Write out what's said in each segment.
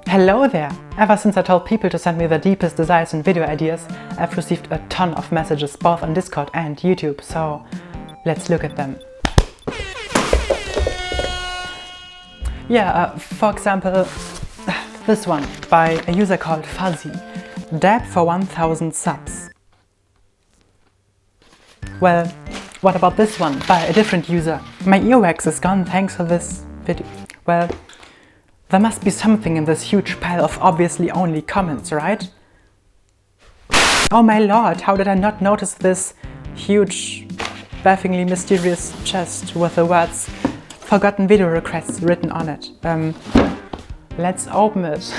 Hello there! Ever since I told people to send me their deepest desires and video ideas, I've received a ton of messages both on Discord and YouTube, so let's look at them. Yeah, for example, this one by a user called Fuzzy. Dab for 1000 subs. Well, what about this one by a different user? My earwax is gone thanks for this video. Well, there must be something in this huge pile of obviously only comments, right? Oh my lord, how did I not notice this huge, bafflingly mysterious chest with the words "Forgotten video requests" written on it? Let's open it.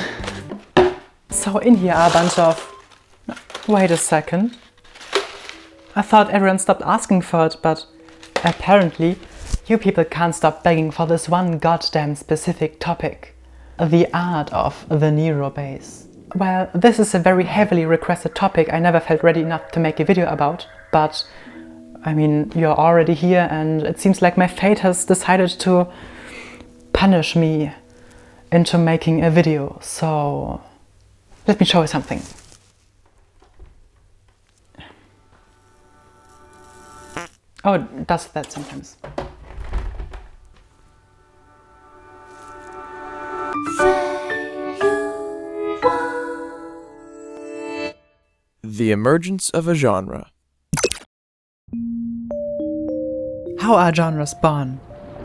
So in here are a bunch of... Wait a second. I thought everyone stopped asking for it, but apparently you people can't stop begging for this one goddamn specific topic. The art of the Neuro bass. Well, this is a very heavily requested topic I never felt ready enough to make a video about, but I mean, you're already here and it seems like my fate has decided to punish me into making a video, so let me show you something. Oh, it does that sometimes. The emergence of a genre. How are genres born?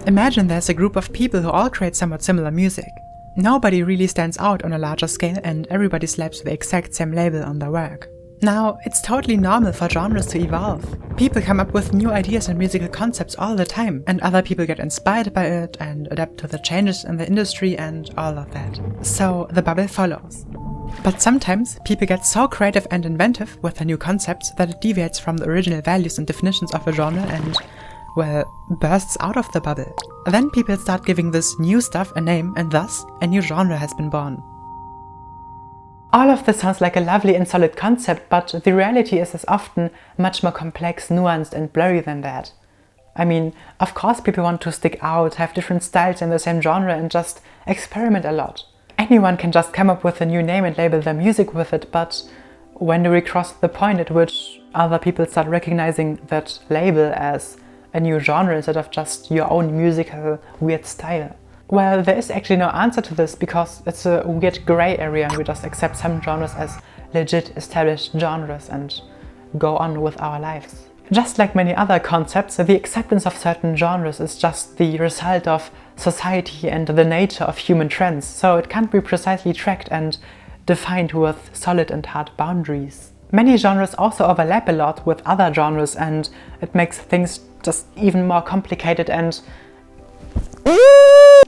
Imagine there's a group of people who all create somewhat similar music. Nobody really stands out on a larger scale and everybody slaps the exact same label on their work. Now, it's totally normal for genres to evolve. People come up with new ideas and musical concepts all the time, and other people get inspired by it and adapt to the changes in the industry and all of that. So the bubble follows. But sometimes people get so creative and inventive with their new concepts that it deviates from the original values and definitions of a genre and, well, bursts out of the bubble. Then people start giving this new stuff a name and thus a new genre has been born. All of this sounds like a lovely and solid concept, but the reality is as often much more complex, nuanced and blurry than that. I mean, of course people want to stick out, have different styles in the same genre and just experiment a lot. Anyone can just come up with a new name and label their music with it, but when do we cross the point at which other people start recognizing that label as a new genre instead of just your own musical weird style? Well, there is actually no answer to this because it's a weird grey area and we just accept some genres as legit established genres and go on with our lives. Just like many other concepts, the acceptance of certain genres is just the result of society and the nature of human trends, so it can't be precisely tracked and defined with solid and hard boundaries. Many genres also overlap a lot with other genres and it makes things just even more complicated and...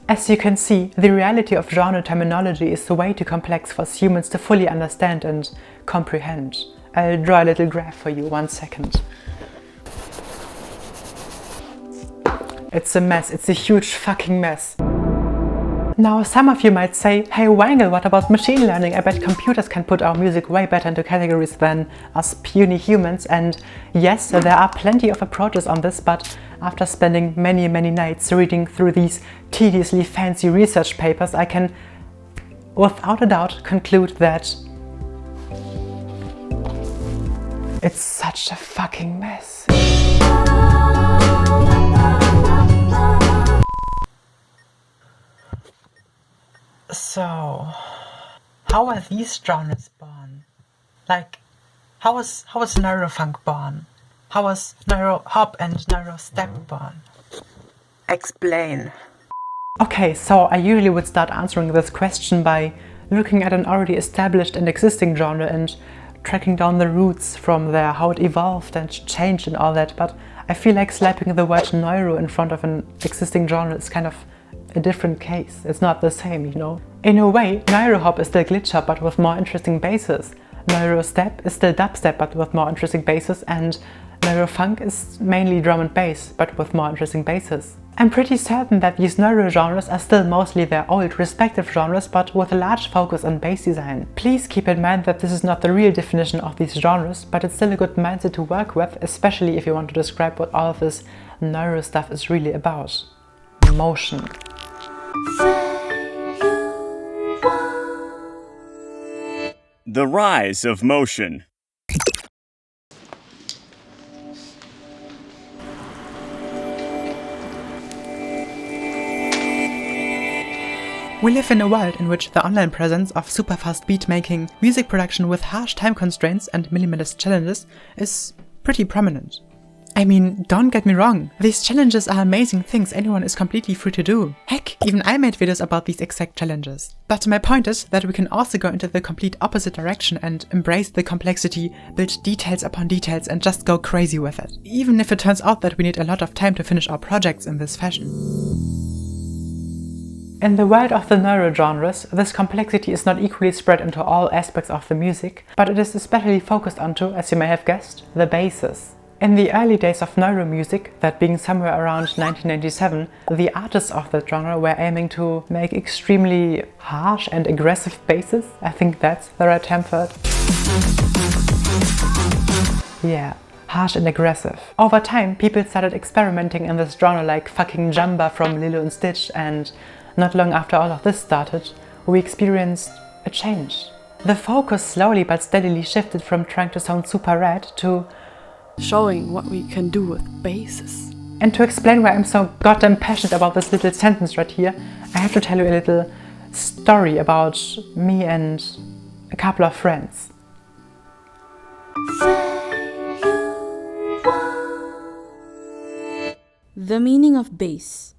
As you can see, the reality of genre terminology is way too complex for us humans to fully understand and comprehend. I'll draw a little graph for you, 1 second. It's a mess, it's a huge fucking mess. Now some of you might say, hey Wangle, what about machine learning? I bet computers can put our music way better into categories than us puny humans, and yes, there are plenty of approaches on this, but after spending many nights reading through these tediously fancy research papers, I can without a doubt conclude that it's such a fucking mess. So, how are these genres born? Like, how was Neurofunk born? How was Neuro Hop and Neuro Step born? Explain. Okay, so I usually would start answering this question by looking at an already established and existing genre and tracking down the roots from there, how it evolved and changed and all that, but I feel like slapping the word neuro in front of an existing genre is kind of a different case. It's not the same, you know? In a way, Neurohop is still glitch-hop but with more interesting basses. Neurostep is still dubstep but with more interesting basses, and Neurofunk is mainly drum and bass but with more interesting basses. I'm pretty certain that these neuro genres are still mostly their old respective genres but with a large focus on bass design. Please keep in mind that this is not the real definition of these genres, but it's still a good mindset to work with, especially if you want to describe what all of this neuro stuff is really about. Motion. The rise of motion. We live in a world in which the online presence of super fast beat making, music production with harsh time constraints and minimalist challenges is pretty prominent. I mean, don't get me wrong, these challenges are amazing things anyone is completely free to do. Heck, even I made videos about these exact challenges. But my point is that we can also go into the complete opposite direction and embrace the complexity, build details upon details and just go crazy with it. Even if it turns out that we need a lot of time to finish our projects in this fashion. In the world of the neuro genres, this complexity is not equally spread into all aspects of the music, but it is especially focused onto, as you may have guessed, the basses. In the early days of neuro music, that being somewhere around 1997, the artists of that genre were aiming to make extremely harsh and aggressive basses. I think that's the right term for it. Yeah. Harsh and aggressive. Over time, people started experimenting in this genre like fucking Jumba from Lilo and Stitch, and not long after all of this started, we experienced a change. The focus slowly but steadily shifted from trying to sound super rad to showing what we can do with basses. And to explain why I'm so goddamn passionate about this little sentence right here, I have to tell you a little story about me and a couple of friends. The meaning of bass.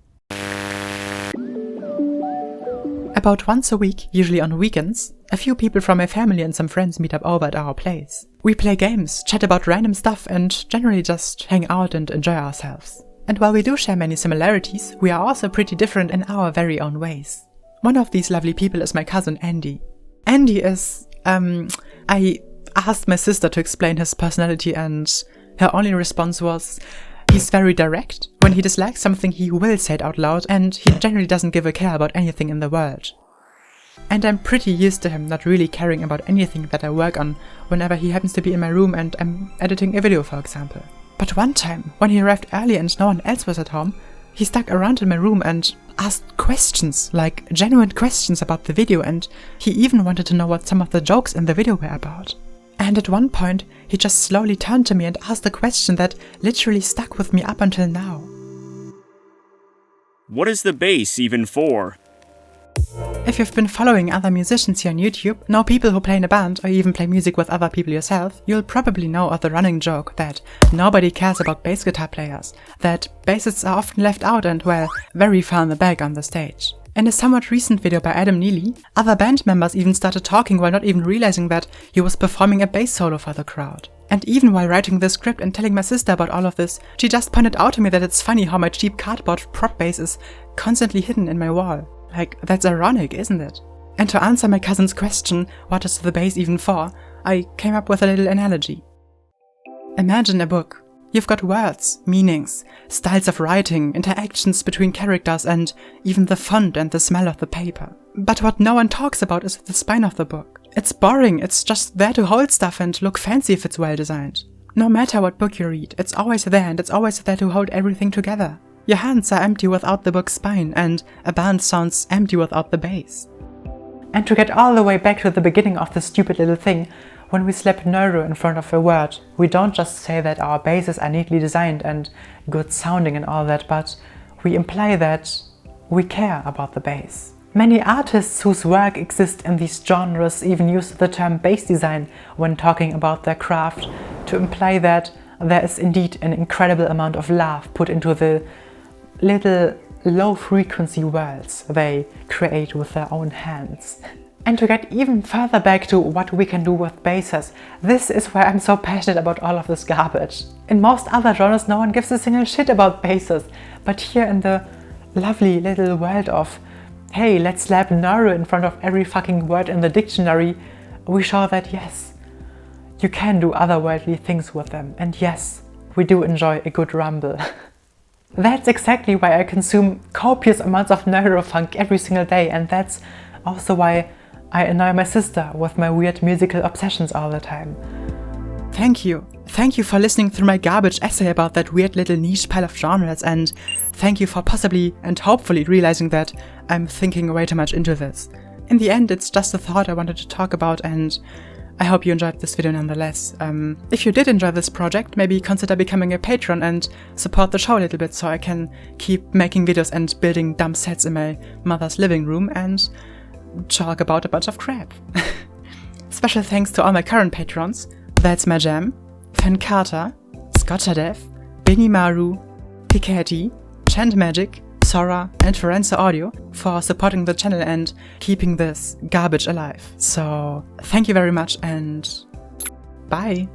About once a week, usually on weekends, a few people from my family and some friends meet up over at our place. We play games, chat about random stuff and generally just hang out and enjoy ourselves. And while we do share many similarities, we are also pretty different in our very own ways. One of these lovely people is my cousin Andy. Andy is, I asked my sister to explain his personality and her only response was, he's very direct. When he dislikes something, he will say it out loud, and he generally doesn't give a care about anything in the world. And I'm pretty used to him not really caring about anything that I work on whenever he happens to be in my room and I'm editing a video, for example. But one time, when he arrived early and no one else was at home, he stuck around in my room and asked questions, like genuine questions about the video, and he even wanted to know what some of the jokes in the video were about. And at one point, he just slowly turned to me and asked a question that literally stuck with me up until now. What is the bass even for? If you've been following other musicians here on YouTube, know people who play in a band or even play music with other people yourself, you'll probably know of the running joke that nobody cares about bass guitar players, that bassists are often left out and, well, very far in the back on the stage. In a somewhat recent video by Adam Neely, other band members even started talking while not even realizing that he was performing a bass solo for the crowd. And even while writing the script and telling my sister about all of this, she just pointed out to me that it's funny how my cheap cardboard prop bass is constantly hidden in my wall. Like, that's ironic, isn't it? And to answer my cousin's question, what is the bass even for, I came up with a little analogy. Imagine a book. You've got words, meanings, styles of writing, interactions between characters, and even the font and the smell of the paper. But what no one talks about is the spine of the book. It's boring, it's just there to hold stuff and look fancy if it's well designed. No matter what book you read, it's always there and it's always there to hold everything together. Your hands are empty without the book's spine, and a band sounds empty without the bass. And to get all the way back to the beginning of this stupid little thing, when we slap neuro in front of a word, we don't just say that our basses are neatly designed and good sounding and all that, but we imply that we care about the bass. Many artists whose work exists in these genres even use the term bass design when talking about their craft to imply that there is indeed an incredible amount of love put into the little low-frequency worlds they create with their own hands. And to get even further back to what we can do with basses, this is why I'm so passionate about all of this garbage. In most other genres, no one gives a single shit about basses, but here in the lovely little world of, hey, let's slap neuro in front of every fucking word in the dictionary, we show that yes, you can do otherworldly things with them, and yes, we do enjoy a good rumble. That's exactly why I consume copious amounts of neurofunk every single day, and that's also why I annoy my sister with my weird musical obsessions all the time. Thank you. Thank you for listening through my garbage essay about that weird little niche pile of genres, and thank you for possibly and hopefully realizing that I'm thinking way too much into this. In the end, it's just a thought I wanted to talk about, and I hope you enjoyed this video nonetheless. If you did enjoy this project, maybe consider becoming a patron and support the show a little bit so I can keep making videos and building dumb sets in my mother's living room and talk about a bunch of crap. Special thanks to all my current patrons: ThatsMyJam, Fen Carter, ScotcherDev, BENI.MARU, keycattie, Chantmagick, Sora and ForenzaAudio for supporting the channel and keeping this garbage alive. So thank you very much and bye!